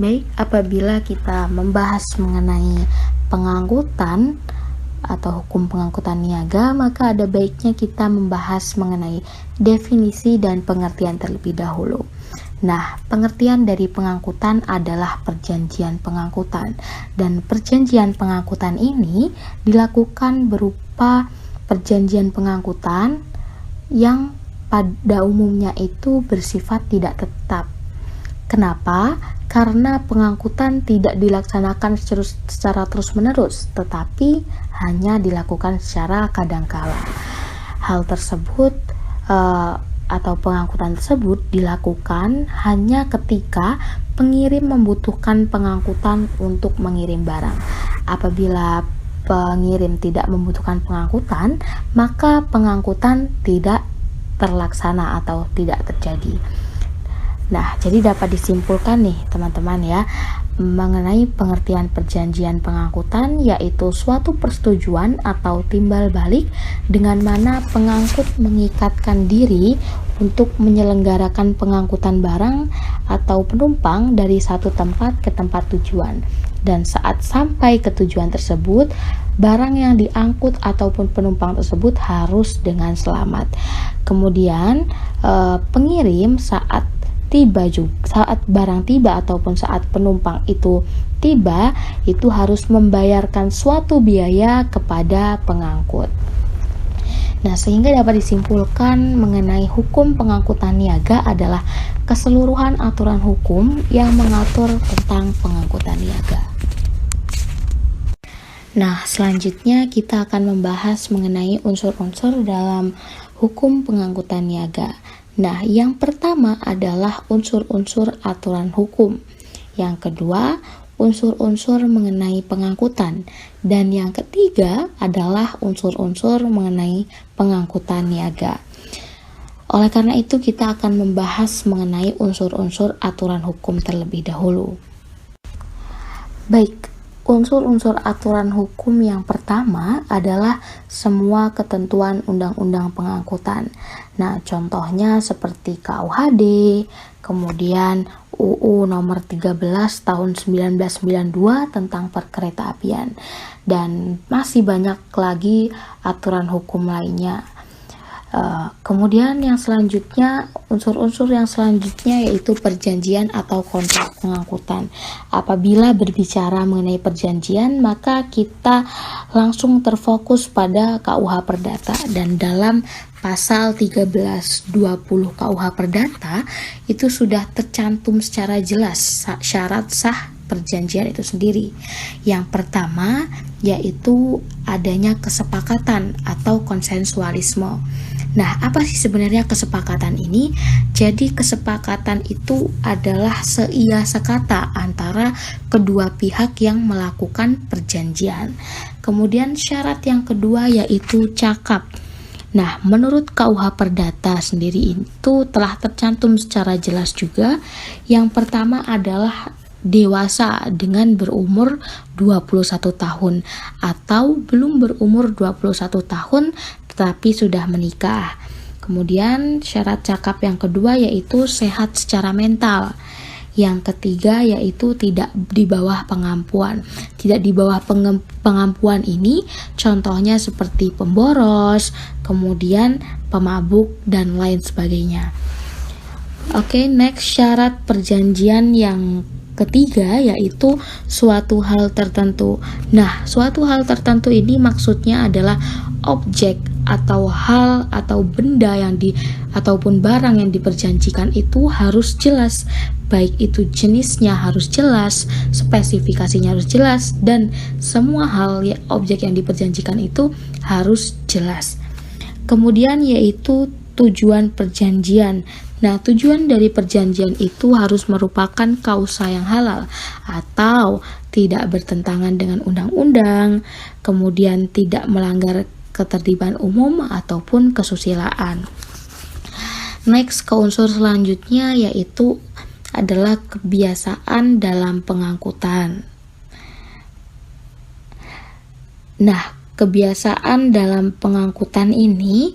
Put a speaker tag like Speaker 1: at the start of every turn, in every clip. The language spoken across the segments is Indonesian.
Speaker 1: Baik, apabila kita membahas mengenai pengangkutan atau hukum pengangkutan niaga, maka ada baiknya kita membahas mengenai definisi dan pengertian terlebih dahulu. Nah, pengertian dari pengangkutan adalah perjanjian pengangkutan, dan perjanjian pengangkutan ini dilakukan berupa perjanjian pengangkutan yang pada umumnya itu bersifat tidak tetap. Kenapa? Karena pengangkutan tidak dilaksanakan secara terus-menerus, tetapi hanya dilakukan secara kadangkala. Hal tersebut atau pengangkutan tersebut dilakukan hanya ketika pengirim membutuhkan pengangkutan untuk mengirim barang. Apabila pengirim tidak membutuhkan pengangkutan, maka pengangkutan tidak terlaksana atau tidak terjadi. Nah, jadi dapat disimpulkan nih teman-teman ya, mengenai pengertian perjanjian pengangkutan, yaitu suatu persetujuan atau timbal balik dengan mana pengangkut mengikatkan diri untuk menyelenggarakan pengangkutan barang atau penumpang dari satu tempat ke tempat tujuan. Dan saat sampai ke tujuan tersebut, barang yang diangkut ataupun penumpang tersebut harus dengan selamat. Kemudian pengirim saat barang tiba ataupun saat penumpang itu tiba, itu harus membayarkan suatu biaya kepada pengangkut. Nah, sehingga dapat disimpulkan mengenai hukum pengangkutan niaga adalah keseluruhan aturan hukum yang mengatur tentang pengangkutan niaga. Nah, selanjutnya kita akan membahas mengenai unsur-unsur dalam hukum pengangkutan niaga. Nah, yang pertama adalah unsur-unsur aturan hukum. Yang kedua, unsur-unsur mengenai pengangkutan. Dan yang ketiga adalah unsur-unsur mengenai pengangkutan niaga. Oleh karena itu, kita akan membahas mengenai unsur-unsur aturan hukum terlebih dahulu. Baik, unsur-unsur aturan hukum yang pertama adalah semua ketentuan undang-undang pengangkutan. Nah, contohnya seperti KUHD, kemudian UU nomor 13 tahun 1992 tentang perkeretaapian, dan masih banyak lagi aturan hukum lainnya. Kemudian yang selanjutnya, unsur-unsur yang selanjutnya yaitu perjanjian atau kontrak pengangkutan. Apabila berbicara mengenai perjanjian, maka kita langsung terfokus pada KUH Perdata, dan dalam pasal 1320 KUH Perdata itu sudah tercantum secara jelas syarat sah perjanjian itu sendiri. Yang pertama yaitu adanya kesepakatan atau konsensualisme. Nah, apa sih sebenarnya kesepakatan ini? Jadi kesepakatan itu adalah seia sekata antara kedua pihak yang melakukan perjanjian. Kemudian syarat yang kedua yaitu cakap. Nah, menurut KUH Perdata sendiri itu telah tercantum secara jelas juga. Yang pertama adalah dewasa dengan berumur 21 tahun atau belum berumur 21 tahun tetapi sudah menikah. Kemudian syarat cakap yang kedua yaitu sehat secara mental. Yang ketiga yaitu tidak di bawah pengampuan. Tidak di bawah pengampuan ini contohnya seperti pemboros, kemudian pemabuk dan lain sebagainya. Oke, next, syarat perjanjian yang ketiga yaitu suatu hal tertentu. Nah, suatu hal tertentu ini maksudnya adalah objek atau hal atau benda ataupun barang yang diperjanjikan itu harus jelas, baik itu jenisnya harus jelas, spesifikasinya harus jelas, dan semua hal objek yang diperjanjikan itu harus jelas. Kemudian yaitu tujuan perjanjian. Nah, tujuan dari perjanjian itu harus merupakan kausa yang halal atau tidak bertentangan dengan undang-undang, kemudian tidak melanggar ketertiban umum ataupun kesusilaan. Next, ke unsur selanjutnya yaitu adalah kebiasaan dalam pengangkutan. Nah, kebiasaan dalam pengangkutan ini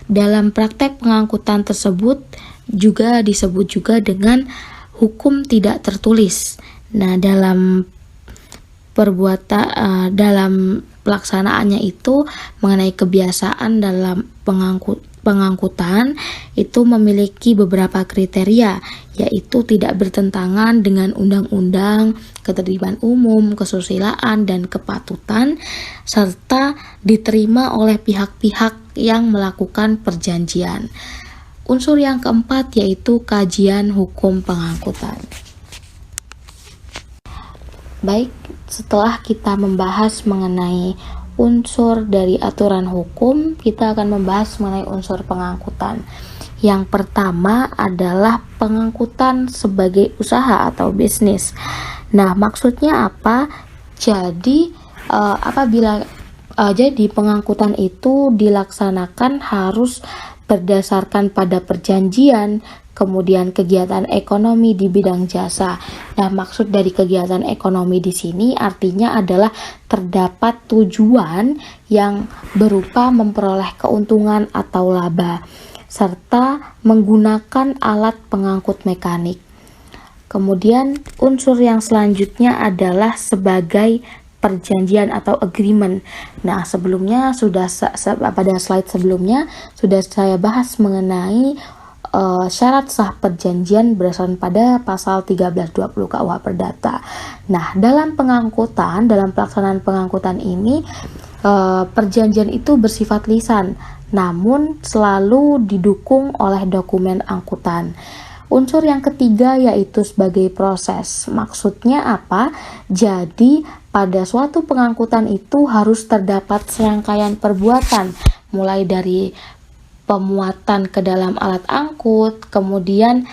Speaker 1: dalam praktek pengangkutan tersebut juga disebut juga dengan hukum tidak tertulis. Nah, dalam pelaksanaannya itu mengenai kebiasaan dalam pengangkutan itu memiliki beberapa kriteria, yaitu tidak bertentangan dengan undang-undang, ketertiban umum, kesusilaan, dan kepatutan, serta diterima oleh pihak-pihak yang melakukan perjanjian. Unsur yang keempat yaitu kajian hukum pengangkutan. Baik, setelah kita membahas mengenai unsur dari aturan hukum, kita akan membahas mengenai unsur pengangkutan. Yang pertama adalah pengangkutan sebagai usaha atau bisnis. Nah, maksudnya apa? Jadi, jadi pengangkutan itu dilaksanakan harus berdasarkan pada perjanjian, kemudian kegiatan ekonomi di bidang jasa. Nah, maksud dari kegiatan ekonomi di sini artinya adalah terdapat tujuan yang berupa memperoleh keuntungan atau laba, serta menggunakan alat pengangkut mekanik. Kemudian unsur yang selanjutnya adalah sebagai perjanjian atau agreement. Nah, sebelumnya pada slide sebelumnya sudah saya bahas mengenai syarat sah perjanjian berdasarkan pada pasal 1320 KUH Perdata. Nah, dalam pelaksanaan pengangkutan ini perjanjian itu bersifat lisan, namun selalu didukung oleh dokumen angkutan. Unsur yang ketiga yaitu sebagai proses. Maksudnya apa? Jadi, pada suatu pengangkutan itu harus terdapat serangkaian perbuatan, mulai dari pemuatan ke dalam alat angkut, kemudian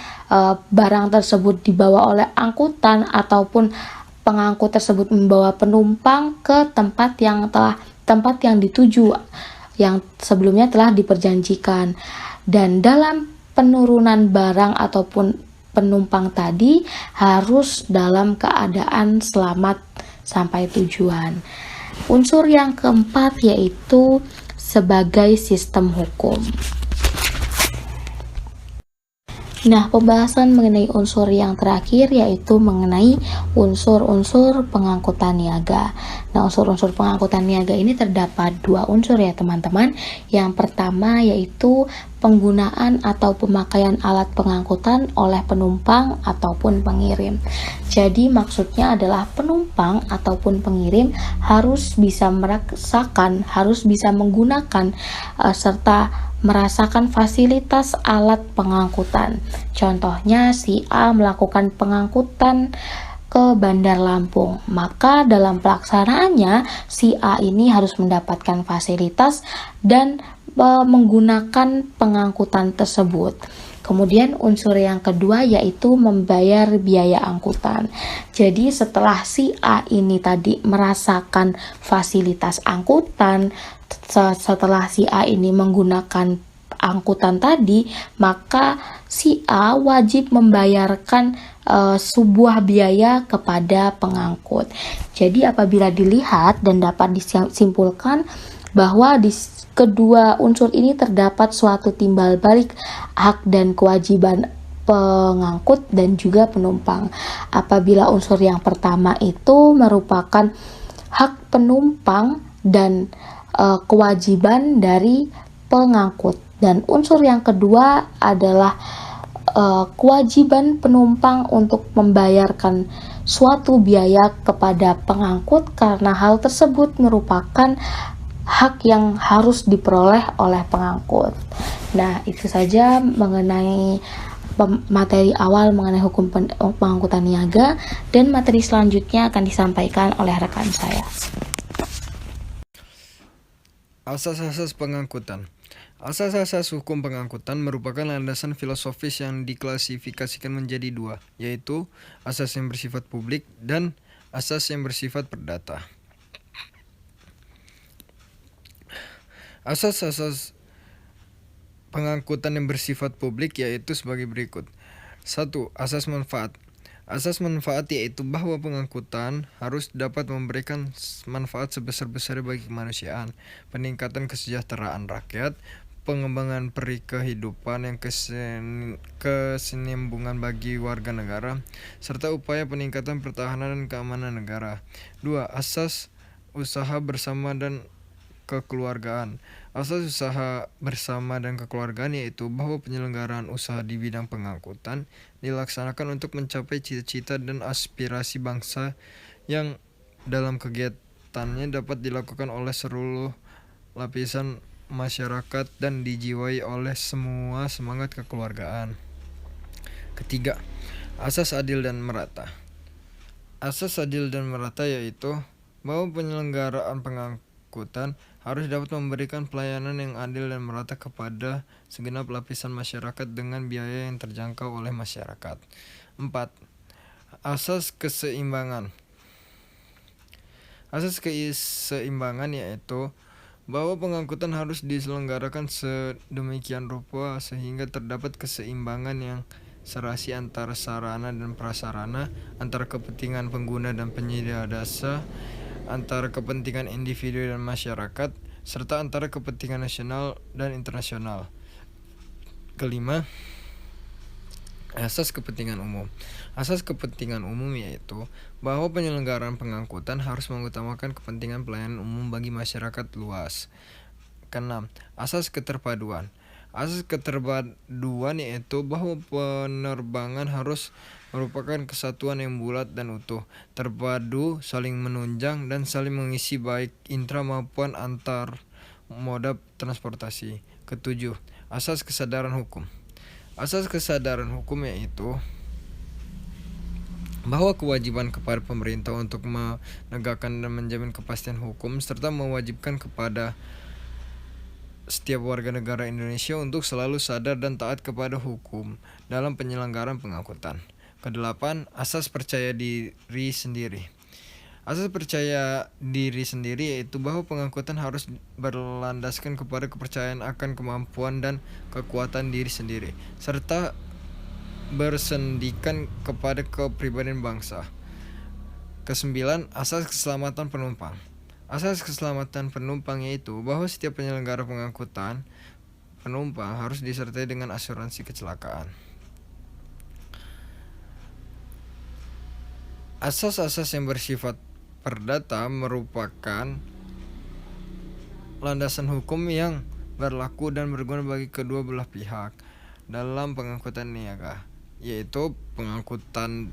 Speaker 1: barang tersebut dibawa oleh angkutan ataupun pengangkut tersebut membawa penumpang ke tempat yang dituju yang sebelumnya telah diperjanjikan. Dan dalam penurunan barang ataupun penumpang tadi harus dalam keadaan selamat sampai tujuan. Unsur yang keempat yaitu sebagai sistem hukum. Nah, pembahasan mengenai unsur yang terakhir yaitu mengenai unsur-unsur pengangkutan niaga. Nah, unsur-unsur pengangkutan niaga ini terdapat dua unsur ya teman-teman. Yang pertama yaitu penggunaan atau pemakaian alat pengangkutan oleh penumpang ataupun pengirim. Jadi maksudnya adalah penumpang ataupun pengirim harus bisa merasakan, harus bisa menggunakan serta merasakan fasilitas alat pengangkutan. Contohnya si A melakukan pengangkutan ke Bandar Lampung, maka dalam pelaksanaannya si A ini harus mendapatkan fasilitas dan menggunakan pengangkutan tersebut. Kemudian unsur yang kedua yaitu membayar biaya angkutan. Jadi setelah si A ini tadi merasakan fasilitas angkutan, setelah si A ini menggunakan angkutan tadi, maka si A wajib membayarkan sebuah biaya kepada pengangkut. Jadi apabila dilihat dan dapat disimpulkan bahwa di kedua unsur ini terdapat suatu timbal balik hak dan kewajiban pengangkut dan juga penumpang. Apabila unsur yang pertama itu merupakan hak penumpang dan kewajiban dari pengangkut, dan unsur yang kedua adalah kewajiban penumpang untuk membayarkan suatu biaya kepada pengangkut karena hal tersebut merupakan hak yang harus diperoleh oleh pengangkut. Nah, itu saja mengenai materi awal mengenai hukum pengangkutan niaga, dan materi selanjutnya akan disampaikan oleh rekan saya.
Speaker 2: Asas-asas pengangkutan. Asas-asas hukum pengangkutan merupakan landasan filosofis yang diklasifikasikan menjadi dua, yaitu asas yang bersifat publik dan asas yang bersifat perdata. Asas-asas pengangkutan yang bersifat publik yaitu sebagai berikut. 1. Asas manfaat. Asas manfaat yaitu bahwa pengangkutan harus dapat memberikan manfaat sebesar-besarnya bagi kemanusiaan, peningkatan kesejahteraan rakyat, pengembangan peri kehidupan yang kesinambungan bagi warga negara, serta upaya peningkatan pertahanan dan keamanan negara. 2. Asas usaha bersama dan kekeluargaan. Asas usaha bersama dan kekeluargaan yaitu bahwa penyelenggaraan usaha di bidang pengangkutan dilaksanakan untuk mencapai cita-cita dan aspirasi bangsa yang dalam kegiatannya dapat dilakukan oleh seluruh lapisan masyarakat dan dijiwai oleh semua semangat kekeluargaan. Ketiga, asas adil dan merata. Asas adil dan merata yaitu bahwa penyelenggaraan pengangkutan harus dapat memberikan pelayanan yang adil dan merata kepada segenap lapisan masyarakat dengan biaya yang terjangkau oleh masyarakat. 4. Asas keseimbangan. Asas keseimbangan yaitu bahwa pengangkutan harus diselenggarakan sedemikian rupa sehingga terdapat keseimbangan yang serasi antara sarana dan prasarana, antara kepentingan pengguna dan penyedia jasa, antara kepentingan individu dan masyarakat, serta antara kepentingan nasional dan internasional. Kelima, asas kepentingan umum. Asas kepentingan umum yaitu bahwa penyelenggaraan pengangkutan harus mengutamakan kepentingan pelayanan umum bagi masyarakat luas. Keenam, asas keterpaduan. Asas keterpaduan yaitu bahwa penerbangan harus merupakan kesatuan yang bulat dan utuh, terpadu, saling menunjang, dan saling mengisi baik intra maupun antar moda transportasi. Ketujuh, asas kesadaran hukum. Asas kesadaran hukum yaitu bahwa kewajiban kepada pemerintah untuk menegakkan dan menjamin kepastian hukum serta mewajibkan kepada setiap warga negara Indonesia untuk selalu sadar dan taat kepada hukum dalam penyelenggaraan pengangkutan. Kedelapan, asas percaya diri sendiri. Asas percaya diri sendiri yaitu bahwa pengangkutan harus berlandaskan kepada kepercayaan akan kemampuan dan kekuatan diri sendiri, serta bersendikan kepada kepribadian bangsa. Kesembilan, asas keselamatan penumpang. Asas keselamatan penumpang yaitu bahwa setiap penyelenggara pengangkutan penumpang harus disertai dengan asuransi kecelakaan. Asas-asas yang bersifat perdata merupakan landasan hukum yang berlaku dan berguna bagi kedua belah pihak dalam pengangkutan niaga, yaitu pengangkutan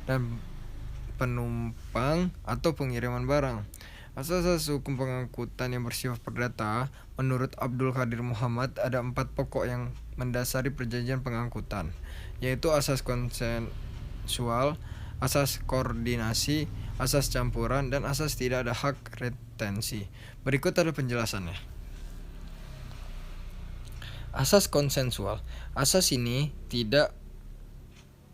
Speaker 2: dan penumpang atau pengiriman barang. Asas-asas hukum pengangkutan yang bersifat perdata menurut Abdul Qadir Muhammad ada 4 pokok yang mendasari perjanjian pengangkutan, yaitu asas konsensual, asas koordinasi, asas campuran, dan asas tidak ada hak retensi. Berikut ada penjelasannya. Asas konsensual. Asas ini tidak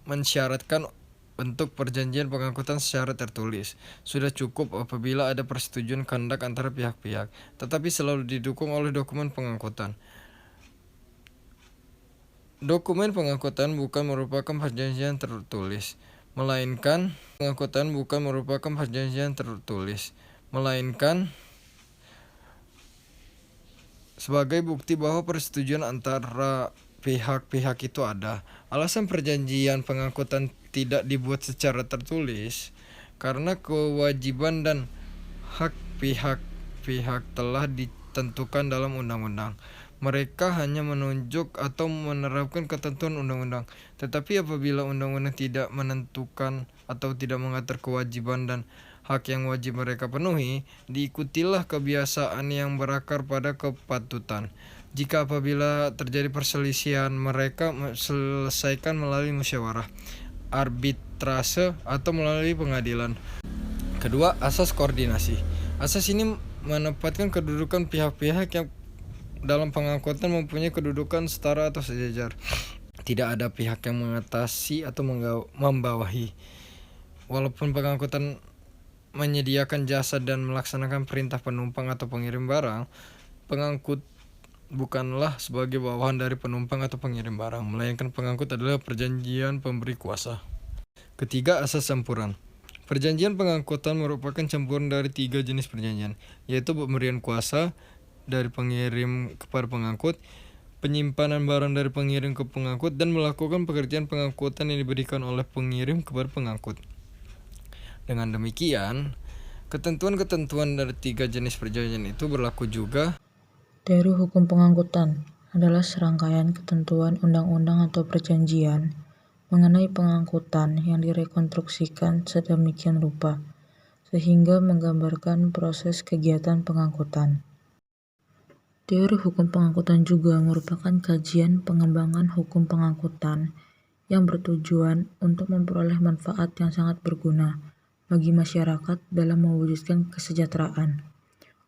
Speaker 2: mensyaratkan bentuk perjanjian pengangkutan secara tertulis. Sudah cukup apabila ada persetujuan kehendak antara pihak-pihak, tetapi selalu didukung oleh dokumen pengangkutan. Dokumen pengangkutan bukan merupakan perjanjian tertulis, melainkan sebagai bukti bahwa persetujuan antara pihak-pihak itu ada. Alasan perjanjian pengangkutan tidak dibuat secara tertulis karena kewajiban dan hak pihak-pihak telah ditentukan dalam undang-undang. Mereka hanya menunjuk atau menerapkan ketentuan undang-undang. Tetapi apabila undang-undang tidak menentukan atau tidak mengatur kewajiban dan hak yang wajib mereka penuhi, diikutilah kebiasaan yang berakar pada kepatutan. Jika apabila terjadi perselisihan, mereka selesaikan melalui musyawarah, arbitrase, atau melalui pengadilan. Kedua, asas koordinasi. Asas ini menempatkan kedudukan pihak-pihak yang dalam pengangkutan mempunyai kedudukan setara atau sejajar. Tidak ada pihak yang mengatasi atau membawahi. Walaupun pengangkutan menyediakan jasa dan melaksanakan perintah penumpang atau pengirim barang, pengangkut bukanlah sebagai bawahan dari penumpang atau pengirim barang, melainkan pengangkut adalah perjanjian pemberi kuasa. Ketiga, asas campuran. Perjanjian pengangkutan merupakan campuran dari 3 jenis perjanjian, yaitu pemberian kuasa, dari pengirim kepada pengangkut, penyimpanan barang dari pengirim ke pengangkut, dan melakukan pekerjaan pengangkutan yang diberikan oleh pengirim kepada pengangkut. Dengan demikian, ketentuan-ketentuan dari 3 jenis perjanjian itu berlaku juga.
Speaker 3: Teori hukum pengangkutan adalah serangkaian ketentuan undang-undang atau perjanjian mengenai pengangkutan yang direkonstruksikan sedemikian rupa, sehingga menggambarkan proses kegiatan pengangkutan. Teori hukum pengangkutan juga merupakan kajian pengembangan hukum pengangkutan yang bertujuan untuk memperoleh manfaat yang sangat berguna bagi masyarakat dalam mewujudkan kesejahteraan.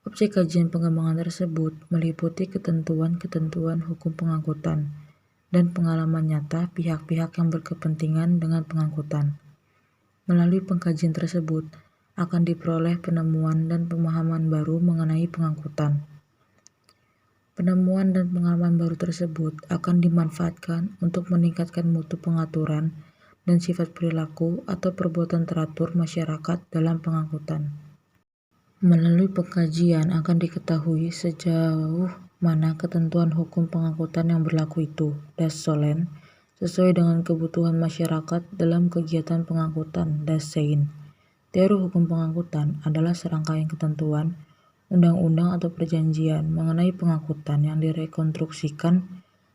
Speaker 3: Objek kajian pengembangan tersebut meliputi ketentuan-ketentuan hukum pengangkutan dan pengalaman nyata pihak-pihak yang berkepentingan dengan pengangkutan. Melalui pengkajian tersebut akan diperoleh penemuan dan pemahaman baru mengenai pengangkutan. Penemuan dan pengalaman baru tersebut akan dimanfaatkan untuk meningkatkan mutu pengaturan dan sifat perilaku atau perbuatan teratur masyarakat dalam pengangkutan. Melalui pengkajian akan diketahui sejauh mana ketentuan hukum pengangkutan yang berlaku itu, das Solem, sesuai dengan kebutuhan masyarakat dalam kegiatan pengangkutan, das Sein. Teori hukum pengangkutan adalah serangkaian ketentuan undang-undang atau perjanjian mengenai pengangkutan yang direkonstruksikan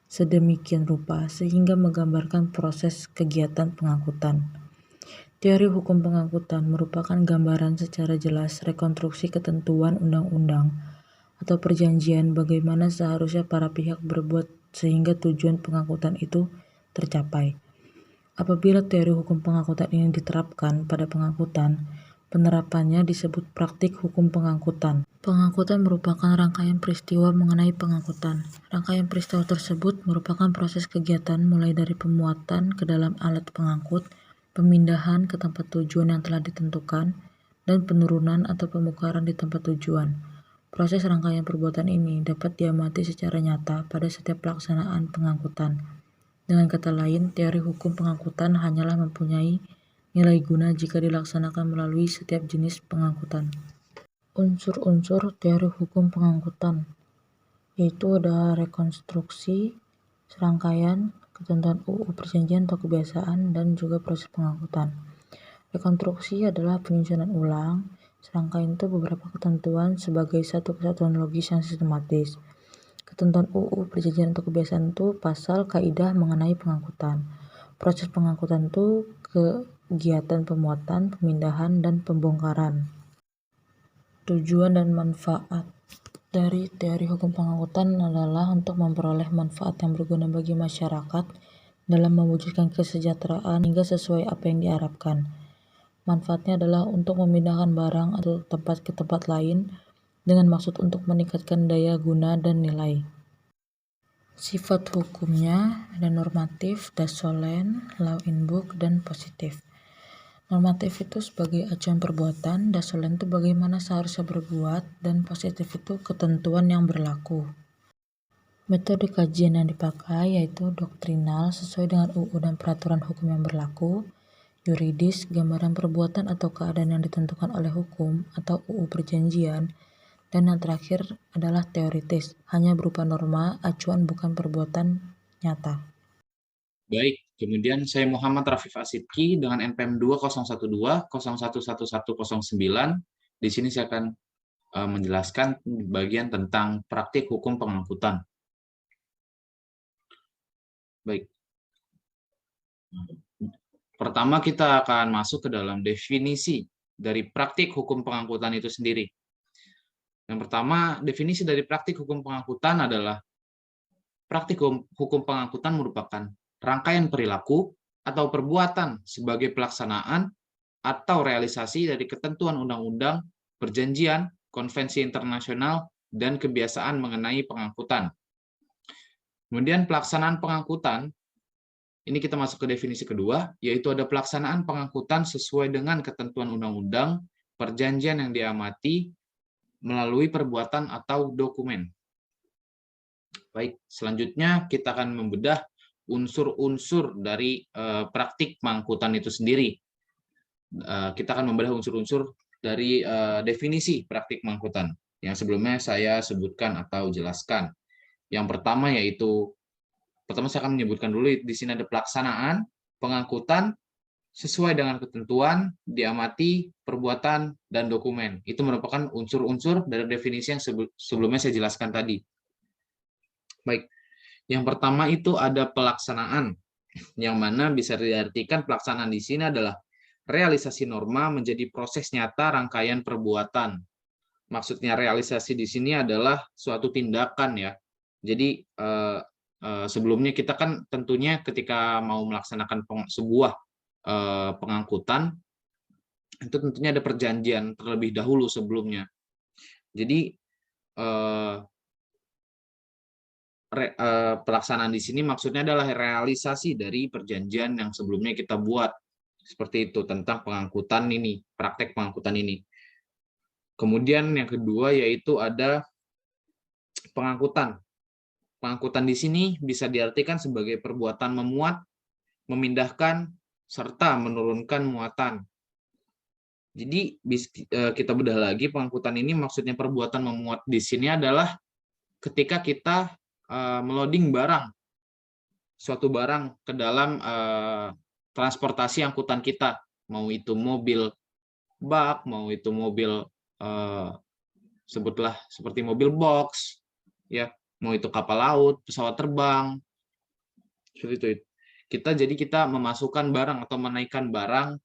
Speaker 3: sedemikian rupa sehingga menggambarkan proses kegiatan pengangkutan. Teori hukum pengangkutan merupakan gambaran secara jelas rekonstruksi ketentuan undang-undang atau perjanjian bagaimana seharusnya para pihak berbuat sehingga tujuan pengangkutan itu tercapai. Apabila teori hukum pengangkutan ini diterapkan pada pengangkutan, penerapannya disebut praktik hukum pengangkutan. Pengangkutan merupakan rangkaian peristiwa mengenai pengangkutan. Rangkaian peristiwa tersebut merupakan proses kegiatan mulai dari pemuatan ke dalam alat pengangkut, pemindahan ke tempat tujuan yang telah ditentukan, dan penurunan atau pemukaran di tempat tujuan. Proses rangkaian perbuatan ini dapat diamati secara nyata pada setiap pelaksanaan pengangkutan. Dengan kata lain, teori hukum pengangkutan hanyalah mempunyai nilai guna jika dilaksanakan melalui setiap jenis pengangkutan. Unsur-unsur teori hukum pengangkutan yaitu ada rekonstruksi, serangkaian, ketentuan UU perjanjian atau kebiasaan, dan juga proses pengangkutan. Rekonstruksi adalah penyusunan ulang, serangkaian itu beberapa ketentuan sebagai satu kesatuan logis yang sistematis. Ketentuan UU perjanjian atau kebiasaan itu pasal kaidah mengenai pengangkutan. Proses pengangkutan itu kegiatan pemuatan, pemindahan, dan pembongkaran. Tujuan dan manfaat dari teori hukum pengangkutan adalah untuk memperoleh manfaat yang berguna bagi masyarakat dalam mewujudkan kesejahteraan hingga sesuai apa yang diharapkan. Manfaatnya adalah untuk memindahkan barang atau tempat ke tempat lain dengan maksud untuk meningkatkan daya guna dan nilai. Sifat hukumnya ada normatif, das Solem, law in book, dan positif. Normatif itu sebagai acuan perbuatan, das Solem itu bagaimana seharusnya berbuat, dan positif itu ketentuan yang berlaku. Metode kajian yang dipakai yaitu doktrinal sesuai dengan UU dan peraturan hukum yang berlaku, yuridis gambaran perbuatan atau keadaan yang ditentukan oleh hukum atau UU perjanjian, dan yang terakhir adalah teoritis, hanya berupa norma, acuan bukan perbuatan nyata.
Speaker 4: Baik, kemudian saya Muhammad Rafif Asidki dengan NPM 20112011109. Di sini saya akan menjelaskan bagian tentang praktik hukum pengangkutan. Baik. Pertama kita akan masuk ke dalam definisi dari praktik hukum pengangkutan itu sendiri. Yang pertama, definisi dari praktik hukum pengangkutan adalah praktik hukum pengangkutan merupakan rangkaian perilaku atau perbuatan sebagai pelaksanaan atau realisasi dari ketentuan undang-undang, perjanjian, konvensi internasional, dan kebiasaan mengenai pengangkutan. Kemudian pelaksanaan pengangkutan, ini kita masuk ke definisi kedua, yaitu ada pelaksanaan pengangkutan sesuai dengan ketentuan undang-undang, perjanjian yang diamati, melalui perbuatan atau dokumen. Baik, selanjutnya kita akan membedah unsur-unsur dari praktik pengangkutan itu sendiri. Kita akan membedah unsur-unsur dari definisi praktik pengangkutan. yang sebelumnya saya sebutkan atau jelaskan. Yang pertama saya akan menyebutkan dulu di sini ada pelaksanaan, pengangkutan, sesuai dengan ketentuan, diamati, perbuatan, dan dokumen. Itu merupakan unsur-unsur dari definisi yang sebelumnya saya jelaskan tadi. Baik, yang pertama itu ada pelaksanaan, yang mana bisa diartikan pelaksanaan di sini adalah realisasi norma menjadi proses nyata rangkaian perbuatan. Maksudnya realisasi di sini adalah suatu tindakan ya. Jadi sebelumnya kita kan tentunya ketika mau melaksanakan sebuah pengangkutan itu tentunya ada perjanjian terlebih dahulu sebelumnya. Jadi pelaksanaan di sini maksudnya adalah realisasi dari perjanjian yang sebelumnya kita buat, seperti itu tentang pengangkutan ini, praktek pengangkutan ini. Kemudian yang kedua yaitu ada pengangkutan. Pengangkutan di sini bisa diartikan sebagai perbuatan memuat, memindahkan, serta menurunkan muatan. Jadi kita bedah lagi, pengangkutan ini maksudnya perbuatan memuat di sini adalah ketika kita meloading barang, suatu barang ke dalam transportasi angkutan kita, mau itu mobil bak, mau itu mobil sebutlah seperti mobil box, ya, mau itu kapal laut, pesawat terbang, seperti itu. Jadi kita memasukkan barang atau menaikkan barang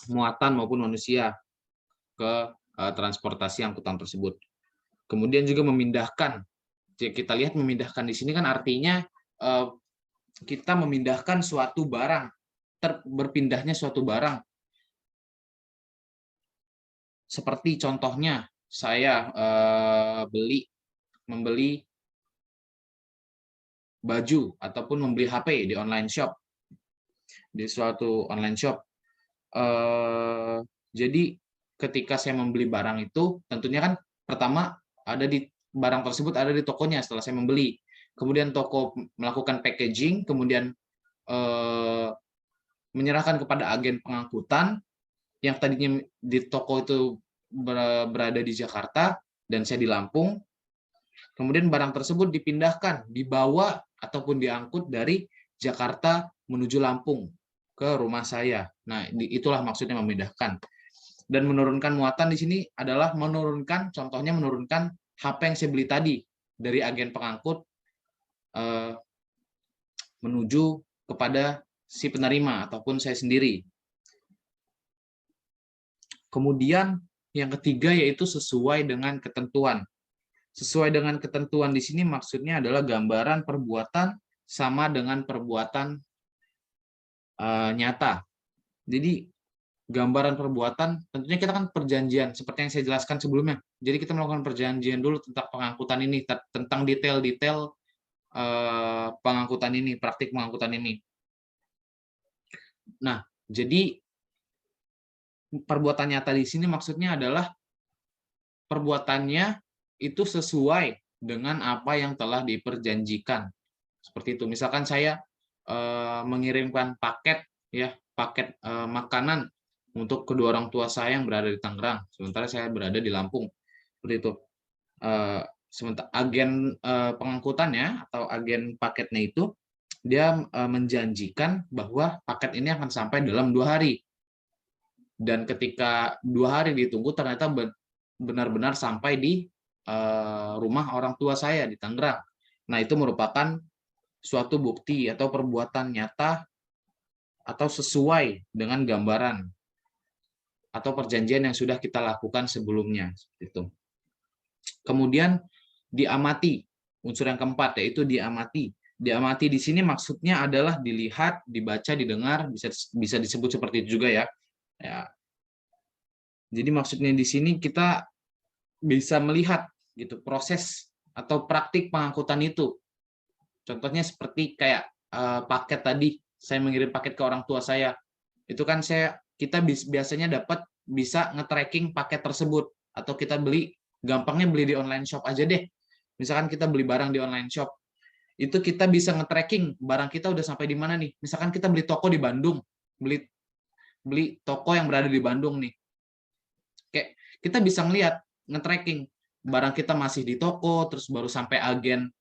Speaker 4: muatan maupun manusia ke transportasi angkutan tersebut. Kemudian juga memindahkan. Jadi kita lihat memindahkan di sini kan artinya kita memindahkan suatu barang, berpindahnya suatu barang. Seperti contohnya saya membeli baju ataupun membeli HP di online shop, di suatu online shop. Jadi ketika saya membeli barang itu tentunya kan pertama barang tersebut ada di tokonya setelah saya membeli, kemudian toko melakukan packaging, kemudian menyerahkan kepada agen pengangkutan yang tadinya di toko itu berada di Jakarta dan saya di Lampung. Kemudian barang tersebut dipindahkan, dibawa ataupun diangkut dari Jakarta menuju Lampung ke rumah saya. Nah, itulah maksudnya memindahkan. Dan menurunkan muatan di sini adalah contohnya menurunkan HP yang saya beli tadi dari agen pengangkut menuju kepada si penerima ataupun saya sendiri. Kemudian yang ketiga yaitu sesuai dengan ketentuan. Sesuai dengan ketentuan di sini maksudnya adalah gambaran perbuatan sama dengan perbuatan nyata. Jadi gambaran perbuatan tentunya kita kan perjanjian seperti yang saya jelaskan sebelumnya. Jadi kita melakukan perjanjian dulu tentang pengangkutan ini, tentang detail-detail pengangkutan ini, praktik pengangkutan ini. Nah, jadi perbuatan nyata di sini maksudnya adalah perbuatannya itu sesuai dengan apa yang telah diperjanjikan. Seperti itu. Misalkan saya mengirimkan paket makanan untuk kedua orang tua saya yang berada di Tangerang, sementara saya berada di Lampung. Seperti itu. Sementara agen pengangkutannya atau agen paketnya itu dia menjanjikan bahwa paket ini akan sampai dalam 2 hari. Dan ketika 2 hari ditunggu ternyata benar-benar sampai di rumah orang tua saya di Tangerang. Nah, itu merupakan suatu bukti atau perbuatan nyata atau sesuai dengan gambaran atau perjanjian yang sudah kita lakukan sebelumnya. Itu. Kemudian diamati, unsur yang keempat yaitu diamati. Diamati di sini maksudnya adalah dilihat, dibaca, didengar, bisa disebut seperti itu juga ya. Jadi maksudnya di sini kita bisa melihat gitu proses atau praktik pengangkutan itu. Contohnya seperti kayak paket tadi, saya mengirim paket ke orang tua saya. Itu kan kita biasanya bisa nge-tracking paket tersebut, atau kita gampangnya beli di online shop aja deh. Misalkan kita beli barang di online shop, itu kita bisa nge-tracking barang kita udah sampai di mana nih. Misalkan kita beli toko di Bandung, beli toko yang berada di Bandung nih. kita bisa ngelihat, nge-tracking barang kita masih di toko, terus baru sampai agen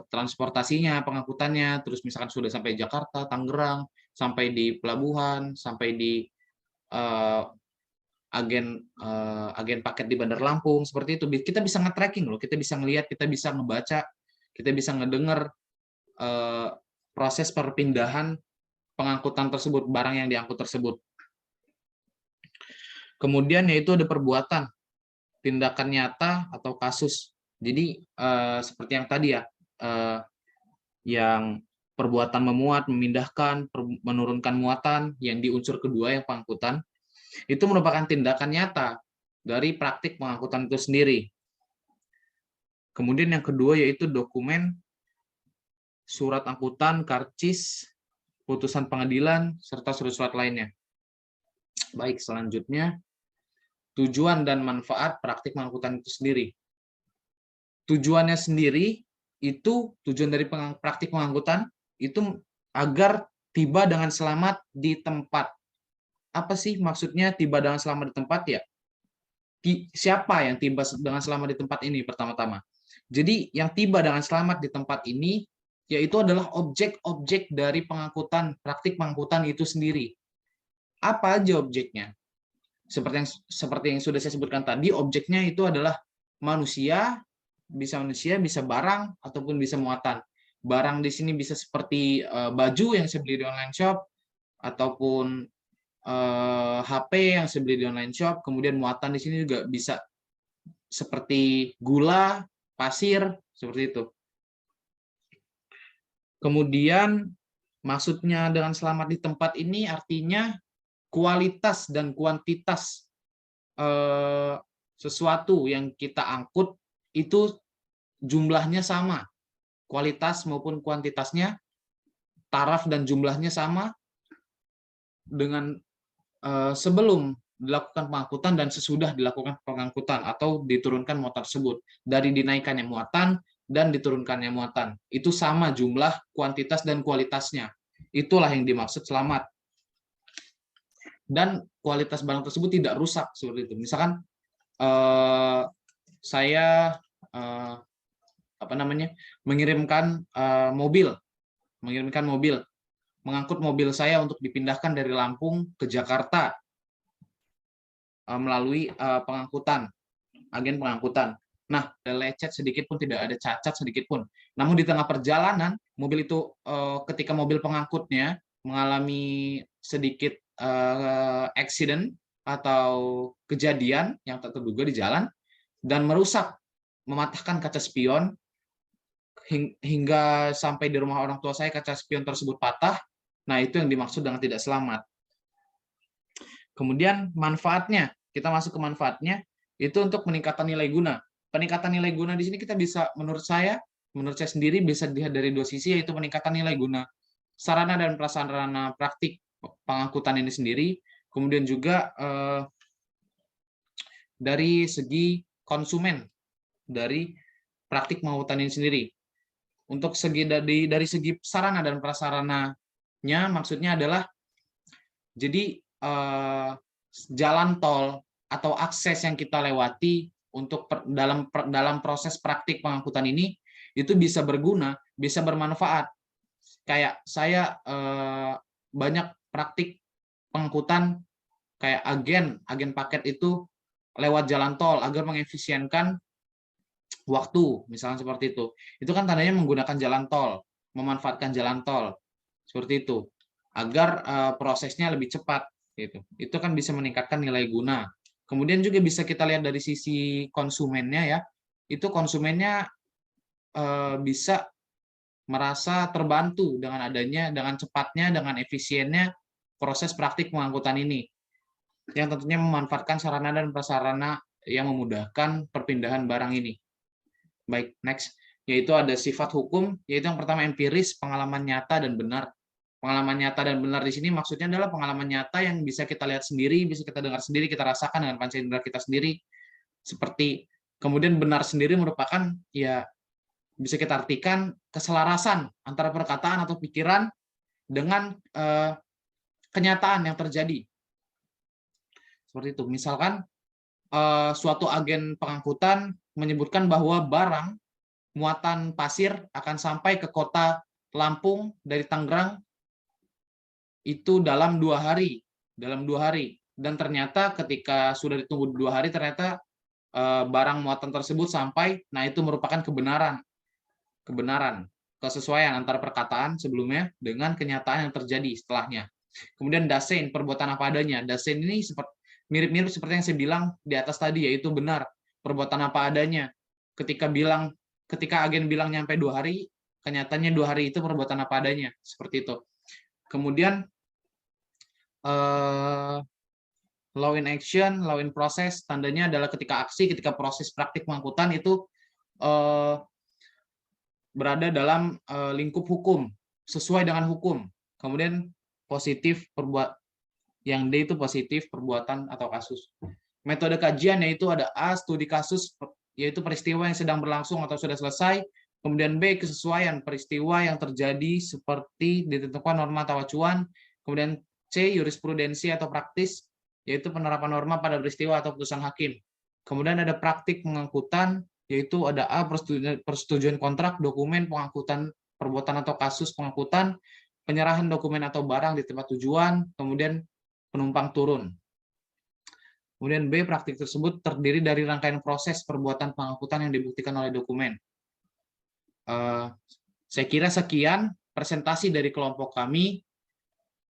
Speaker 4: transportasinya, pengangkutannya, terus misalkan sudah sampai Jakarta, Tangerang, sampai di pelabuhan, sampai di eh, agen paket di Bandar Lampung, seperti itu. Kita bisa nge-tracking loh, kita bisa ngelihat, kita bisa ngebaca, kita bisa ngedengar proses perpindahan pengangkutan tersebut, barang yang diangkut tersebut. Kemudian yaitu ada perbuatan, tindakan nyata atau kasus. Jadi seperti yang tadi ya, yang perbuatan memuat, memindahkan, menurunkan muatan yang di unsur kedua yang pengangkutan, itu merupakan tindakan nyata dari praktik pengangkutan itu sendiri. Kemudian yang kedua yaitu dokumen, surat angkutan, karcis, putusan pengadilan, serta surat-surat lainnya. Baik, selanjutnya tujuan dan manfaat praktik pengangkutan itu sendiri. Tujuannya sendiri itu, tujuan dari praktik pengangkutan itu agar tiba dengan selamat di tempat. Apa sih maksudnya tiba dengan selamat di tempat ya? Siapa yang tiba dengan selamat di tempat ini pertama-tama? Jadi yang tiba dengan selamat di tempat ini yaitu adalah objek-objek dari pengangkutan, praktik pengangkutan itu sendiri. Apa aja objeknya? Seperti yang sudah saya sebutkan tadi, objeknya itu adalah manusia, bisa barang ataupun bisa muatan. Barang di sini bisa seperti baju yang saya beli di online shop, ataupun HP yang saya beli di online shop. Kemudian muatan di sini juga bisa seperti gula, pasir, seperti itu. Kemudian maksudnya dengan selamat di tempat ini artinya kualitas dan kuantitas sesuatu yang kita angkut itu jumlahnya sama, kualitas maupun kuantitasnya, taraf dan jumlahnya sama dengan sebelum dilakukan pengangkutan dan sesudah dilakukan pengangkutan atau diturunkan muatan tersebut. Dari dinaikannya muatan dan diturunkannya muatan, itu sama jumlah, kuantitas, dan kualitasnya. Itulah yang dimaksud selamat. Dan kualitas barang tersebut tidak rusak, seperti itu. Misalkan saya mengirimkan mobil, mengangkut mobil saya untuk dipindahkan dari Lampung ke Jakarta melalui pengangkutan, agen pengangkutan. Nah, lecet sedikit pun, tidak ada cacat sedikit pun. Namun di tengah perjalanan, mobil itu ketika mobil pengangkutnya mengalami sedikit accident atau kejadian yang tak terduga di jalan dan merusak, mematahkan kaca spion hingga sampai di rumah orang tua saya kaca spion tersebut patah. Nah, itu yang dimaksud dengan tidak selamat. Kemudian manfaatnya, kita masuk ke manfaatnya, itu untuk meningkatkan nilai guna. Peningkatan nilai guna di sini kita bisa, menurut saya sendiri bisa dilihat dari dua sisi, yaitu peningkatan nilai guna sarana dan prasarana praktik pengangkutan ini sendiri, kemudian juga dari segi konsumen dari praktik pengangkutan ini sendiri. Untuk dari segi sarana dan prasarananya, maksudnya adalah jadi jalan tol atau akses yang kita lewati untuk dalam proses praktik pengangkutan ini itu bisa berguna, bisa bermanfaat. Kayak saya banyak praktik pengangkutan kayak agen paket itu lewat jalan tol agar mengefisienkan waktu, misalnya seperti itu. Itu kan tandanya menggunakan jalan tol, memanfaatkan jalan tol seperti itu agar prosesnya lebih cepat. Gitu. Itu kan bisa meningkatkan nilai guna. Kemudian juga bisa kita lihat dari sisi konsumennya ya. Itu konsumennya bisa merasa terbantu dengan cepatnya, dengan efisiennya proses praktik pengangkutan ini, yang tentunya memanfaatkan sarana dan prasarana yang memudahkan perpindahan barang ini. Baik, next, yaitu ada sifat hukum, yaitu yang pertama empiris, pengalaman nyata dan benar. Pengalaman nyata dan benar di sini maksudnya adalah pengalaman nyata yang bisa kita lihat sendiri, bisa kita dengar sendiri, kita rasakan dengan panca indera kita sendiri. Seperti kemudian benar sendiri merupakan ya bisa kita artikan keselarasan antara perkataan atau pikiran dengan kenyataan yang terjadi. Seperti itu. Misalkan suatu agen pengangkutan menyebutkan bahwa barang muatan pasir akan sampai ke kota Lampung dari Tangerang itu dalam 2 hari, dan ternyata ketika sudah ditunggu 2 hari ternyata barang muatan tersebut sampai. Nah, itu merupakan kebenaran, kesesuaian antara perkataan sebelumnya dengan kenyataan yang terjadi setelahnya. Kemudian dasein, perbuatan apa adanya. Dasein ini mirip-mirip seperti yang saya bilang di atas tadi, yaitu benar, perbuatan apa adanya. Ketika agen bilang nyampe 2 hari, kenyataannya 2 hari itu perbuatan apa adanya, seperti itu. Kemudian law in action, law in process, tandanya adalah ketika proses praktik pengangkutan itu berada dalam lingkup hukum, sesuai dengan hukum. Kemudian positif yang D itu positif perbuatan atau kasus. Metode kajian yaitu ada A, studi kasus, yaitu peristiwa yang sedang berlangsung atau sudah selesai. Kemudian B, kesesuaian peristiwa yang terjadi seperti ditentukan norma atau acuan. Kemudian C, jurisprudensi atau praktis, yaitu penerapan norma pada peristiwa atau putusan hakim. Kemudian ada praktik pengangkutan, yaitu ada A, persetujuan kontrak, dokumen pengangkutan, perbuatan atau kasus pengangkutan, penyerahan dokumen atau barang di tempat tujuan, kemudian penumpang turun. Kemudian B, praktik tersebut terdiri dari rangkaian proses perbuatan pengangkutan yang dibuktikan oleh dokumen. Saya kira sekian presentasi dari kelompok kami.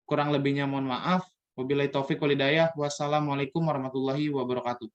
Speaker 4: Kurang lebihnya mohon maaf. Wabillahi taufik wal hidayah. Wassalamualaikum warahmatullahi wabarakatuh.